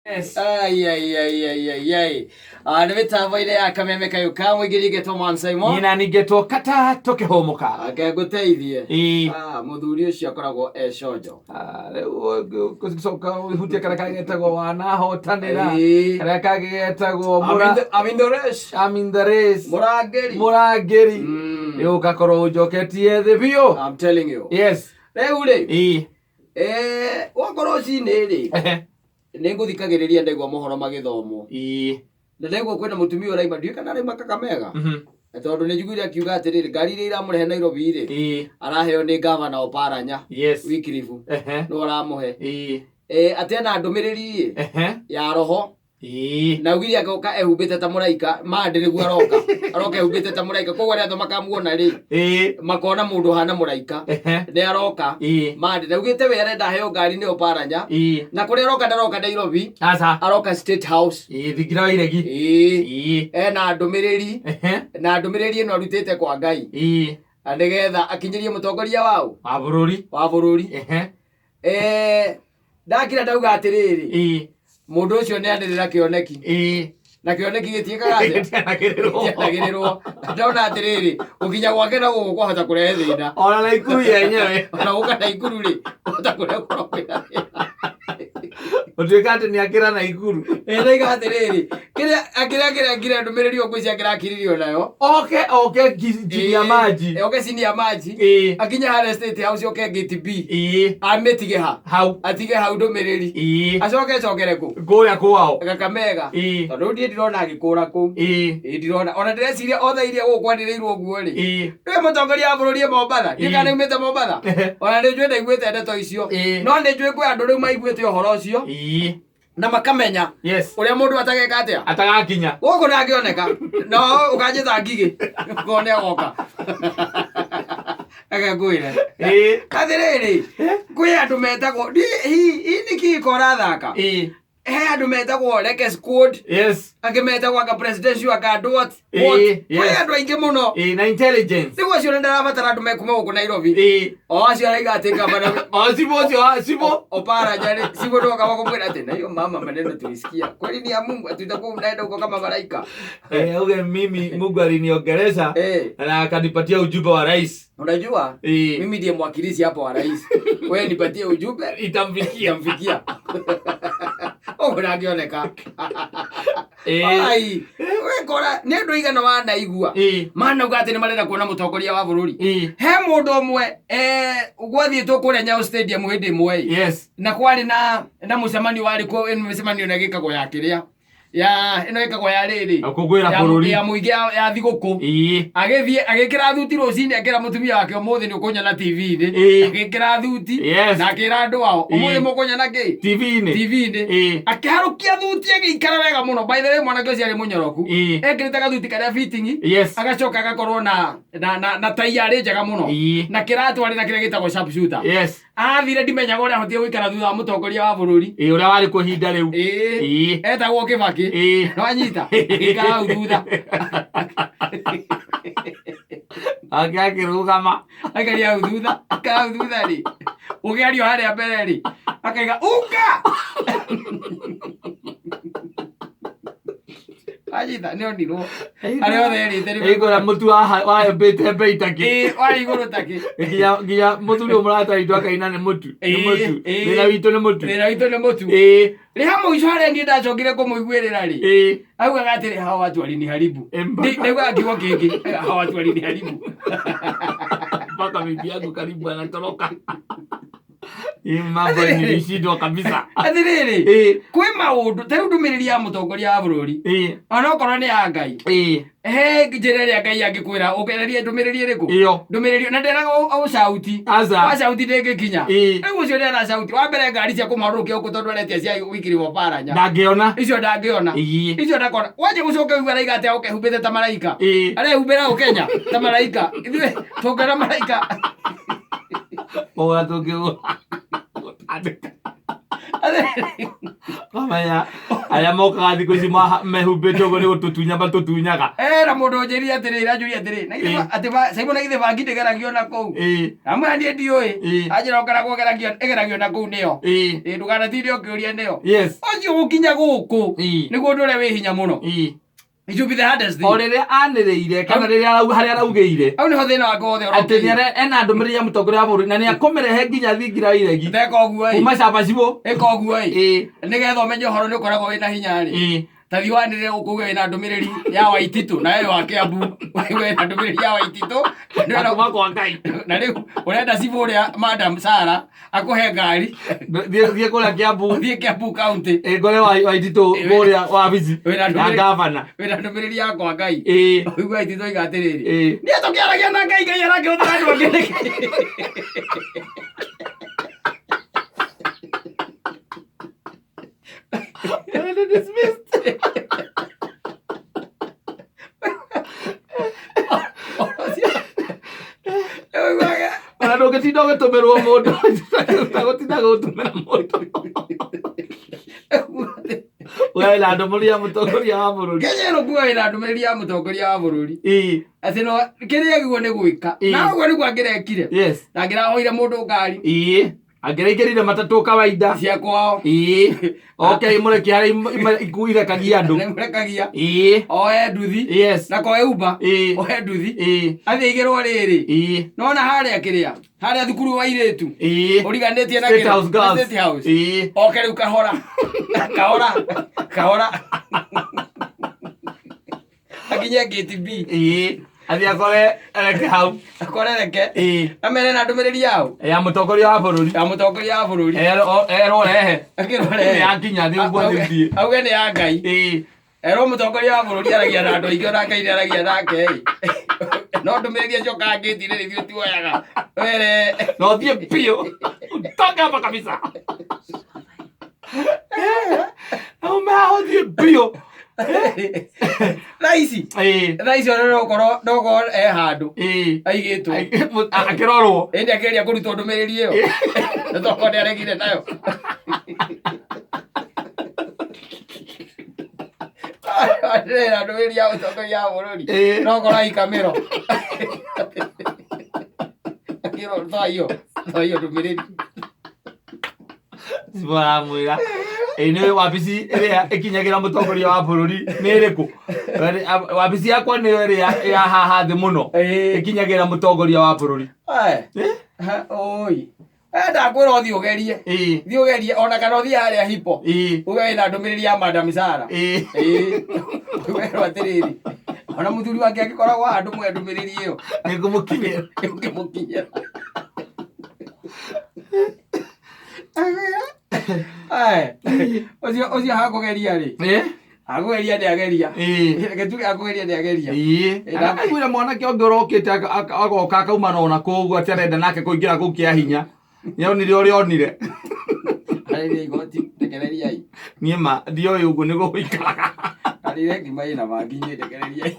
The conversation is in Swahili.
Yes. Ai. Nĩmĩtambo ĩrĩa ya kameme kayũ ka mũingĩ ngetwo Mansaimo. Nyina nĩngetwo Kata tũkĩhũmũka. Akegũteithie. Mũthuri ũcio akoragwo econjo. Rĩu gũcoka ũhutie karĩa getagwo wanahotanĩra. Karĩa kangĩ getagwo Amindares. Mũrangĩri. Rĩu ũgakorwo ũnjoketie thĩ biũ. I'm telling you. Yes. Rĩu rĩ. Wakorwo cinĩ rĩ. Nĩngũthikagĩrĩria ndaigua mohoro magĩthomwo. Na ndaigua kwĩna mũtumia ũraima ndiũĩ kana araima Kakamega. Tondũ nĩnjiguire akiuga atĩrĩrĩ ngari iria iramũrehe Nairobi rĩ araheo nĩ gavana Oparanya Wycliffe nĩ aramũhe atĩ ena ndũmĩrĩri ya roho na ugire agoka ehumbĩte ta mũraika mande nĩguo aroka ehumbĩte ta mũraika koguo arĩa makamuona rĩ makona mũndũ hana mũraika nĩ aroka mande na ugite we arenda heo ngari nĩ Oparanya na kũrĩa aroka ndaroka Nairobi aroka State House thigira wa iregi ena ndũmĩrĩri na ndũmĩrĩri ĩno arutĩte kwa Ngai nĩgetha akinyĩrie mũtongoria wao wa bũrũri ndakira ndauga atĩrĩrĩ mũndũ ũcio nĩ anĩrĩra kĩoneki na kĩoneki gĩtiĩkaga gĩtianagĩrĩrwo ndona atĩrĩrĩ gũkinya gwake no gũkũ kwahota kũrehe thĩna ona Naikuru yenyewe ona gũka Naikuru rĩ kwahota kũrehe kwĩna thĩna ũtuĩka atĩ nĩ akĩra Naikuru ndaiga atĩrĩrĩ kĩrĩa akĩra ndũmĩrĩri ngwĩcia akĩrakiririo nayo oke Senior Manji Senior Manji akinya harĩa State House oke gate B amĩtige hau atige hau ndũmĩrĩri acokere kũrĩa kwao Kakamega tondũ ndiĩ ndirona agĩkũra kũu ndirona ona ndĩreciria othe iria gũkwandĩrĩirwo guo rĩ nĩ mũtongoria wa bũrũri Mombatha ndikana umĩte Mombatha ona nĩnjũĩ ndaiguĩte ndeto icio no nĩnjũĩ kwĩ andũ rĩu maiguĩte ũhoro ũcio na makamenya ũrĩa mũndũ atageka atĩa atagakinya gũkũ ndangĩoneka no ũkanjĩta ngigĩ ngone agoka agagwĩra atĩrĩrĩ kwĩ andũ metagwo nĩ kĩko ũrathaka he andũ metagwo Reke Squad angĩ metagwo anga presidential anga dot kwĩ andũ aingĩ mũno na intelligence nĩguo acio ndarabatara andũ mekuma gũkũ Nairobi acio araiga atĩ gavana sibo Oparanya rĩ sibo ndoka wakumwĩra atĩ na hiyo mama maneno tulisikia kweli ni ya Mungu tutakuwa mnaenda huko kama malaika uge mimi Mungu aliniongelesha na akanipatia ujumbe wa rais. Unajua mimi ndiye mwakilishi hapo wa rais. Wewe nipatie ujumbe itamfikia. Ũrangĩoneka ai we kora nĩ andũ igana wanaigua manauga atĩ nĩ marenda kuona mũtongoria wa bũrũri he mũndũ ũmwe gwathiĩtwo kũrĩa Nyayo Stadium hĩndĩ ĩmwe na kwarĩ na mũcemanio warĩ kuo mĩcemanio na gĩkagwo ya kĩrĩa ya ino ikagwo ya rĩrĩ ya mũingĩ ya thigũkũ agĩkĩra thuti rũcinĩ akĩra mũtumia wake ũmũthĩ nĩ ũkũnyona TV-inĩ agĩkĩra thuti na akĩra andũ ao ũmũthĩ mũkũnyona kĩ TV-inĩ akĩharũkia thuti agĩikara wega mũno by the way mwanake ũcio arĩ mũnyoroku ekĩrĩte gathuti karĩa fitting agacoka agakorwo na tai yarĩ njega mũno na kĩratũ arĩ na kĩrĩa gĩtagwo sharp shooter athire ndimenyaga ũrĩa ahotire gũikara thutha wa mũtongoria wa bũrũri ũrĩa warĩ kwa ihinda rĩu etagwo Kĩbakĩ no anyita gĩikara hau thutha akĩrũgama akaria hau thutha rĩ ũgĩario harĩa mbere rĩ akaiga uka anyita nĩ onirwo arĩa othe erĩte igũra mũtu wahembĩte mbei takĩ warĩ igũrũ takĩ nginya mũthuri mũratwaritwo akaina nĩ mũtu wĩra witũ nĩ mũtu rĩ ha mũico harĩa niĩ ndacokire kũmũiguĩrĩra rĩ augaga atĩrĩ hawa watu waliniharibu nĩguo akiugo kĩngĩ hawa watu waliniharibu mpaka bibi yangu karibu anatoroka mambo nilishindwa kabisa atĩrĩrĩ kwĩ maũndũ ta rĩu ndũmĩrĩri ya mũtongoria wa bũrũri onokorwo nĩ ya Ngai he njĩra ĩrĩa Ngai angĩkwĩra ũkererie ndũmĩrĩri ĩrĩkũ ndũmĩrĩri na nderaga ũcauti wacauti ndĩngĩkinya rĩu ũcio nĩ aracauti wa mbere ngari cia kũmarũrũkia gũkũ tondũ aretia cia Wycliffe Oparanya icio ndangĩona icio ndakona wanje gũcoka wigua araiga atĩ ũkehumbĩte ta malaika arehumbĩra Kenya ta malaika ithuĩ tũngĩona malaika tũngĩgũa kamenya aya mokaga thikũ ici mehumbĩte ũguo nĩ gũtũtunya matũtunyaga na mũndũ njĩria atĩrĩrĩ anjũria atĩrĩ atĩ Simon githĩ bangi ndĩgeragio na kũu amwe niĩ ndiũĩ anjĩra ũkaragwo ĩgeragio na kũu nĩyo ndũkanatinde ũkĩũria nĩyo ũcio gũkinya gũkũ nĩguo ũndũ ũrĩa wĩ hinya mũno. It should be the hardest thing. O rĩrĩa anĩrĩire kana rĩrĩa harĩa araugĩire au nĩho thĩna wake wothe atĩ ena ndũmĩrĩri ya mũtongoria wa bũrũri na nĩakũmĩrehe nginya thingira wa iregi ndeka ũguo kuma Chabacibũ ĩka ũguo nĩgetha ũmenye ũhoro nĩ ũkoragwo wĩna hinya rĩ ta thiwanĩrĩre gũkũge wĩna ndũmĩrĩri ya Waititũ nawe wa Kĩambu wĩna ndũmĩrĩri ya Waititũ na rĩu ũrenda cibũ ũrĩa Madam Sarah akũhe ngari thiĩ kũrĩa Kĩambu thiĩ Kĩambu county ngore Waititũ kũrĩa wabici ya gavana wĩna ndũmĩrĩri yakwa Ngai ũigua Waititũ oiga atĩrĩrĩ niĩ tũkĩaragia na Ngai Ngai arakĩhũthĩra andũ angĩ dismissed. Ona ndũngĩtinda ũgĩtũmĩrwo mũndũ ũtagũtinda gũtũmĩra mũndũ wĩna ndũmĩrĩri ya mũtongoria wa bũrũri Kenya ĩno kuga wĩna ndũmĩrĩri ya mũtongoria wa bũrũri atĩ no kĩrĩa agĩrĩirwo nĩ gwĩka na ũguo nĩguo angĩrekire na angĩrahoire mũndũ ngari angĩraingĩrire matatũ kawaida cia kwao okay mũreki harĩa ikuirekagia andũ mũrekagia oe nduthi na koe Uber oe nduthi athiĩ igĩrwo rĩrĩ nona harĩa kĩrĩa harĩa thukuru wa irĩtu ũriganĩtie na State House oke rĩu kahora akinye gate B athiĩ akore reke hau akore reke amere na ndũmĩrĩri yao ya mũtongoria wa bũrũri erwo rehe yakinya thĩ ũguo thĩ auge nĩ ya Ngai erwo mũtongoria wa bũrũri aragia na andũ aingĩ ona Ngai nĩaragia nake no ndũmĩrĩri acokaga ngĩti-inĩ rĩthiĩ tuoyaga were no thiĩ biũ toka hapa kabisa umehothiĩ biũ Raisi ona nokorwo handũ aigĩtwo akĩrorwo ĩndĩ akĩgeria kũrutwo ndũmĩrĩri ĩyo toko nĩaregire nayo ndĩrenda ndũmĩrĩri ya mũtongoria wa bũrũri nokorwo aikamĩro akĩrwo toiyo ndũmĩrĩri Sibaramwĩra nĩ wabici ĩrĩa ĩkinyagĩra mũtongoria wa bũrũri nĩ ĩrĩkũ wabici yakwa nĩyo ĩrĩa ya haha thĩ mũno ĩkinyagĩra mũtongoria wa bũrũri oi ndakwĩra ũthiĩ ũgerie ona kana ũthiĩ harĩa hipo uge wĩna ndũmĩrĩri ya Madam Sarah werwo atĩrĩrĩ ona mũthuri wake angĩkoragwo handũ mwe ndũmĩrĩri ĩyo nĩngũmũkinyĩra ũcio hakũgeria rĩ akũgeria ndĩageria gĩtuge akũgeria ndĩageria kwĩra mwanake ũngĩ ũrokĩte agoka akauma na kũu atĩ arenda nake kũingĩra kũu kĩa hinya nĩonire ũrĩa onire igoti ndekereriai niĩ ma ndiũĩ ũguo nĩguo gũikaraga arire ngima ĩna mangi niĩ ndekereriai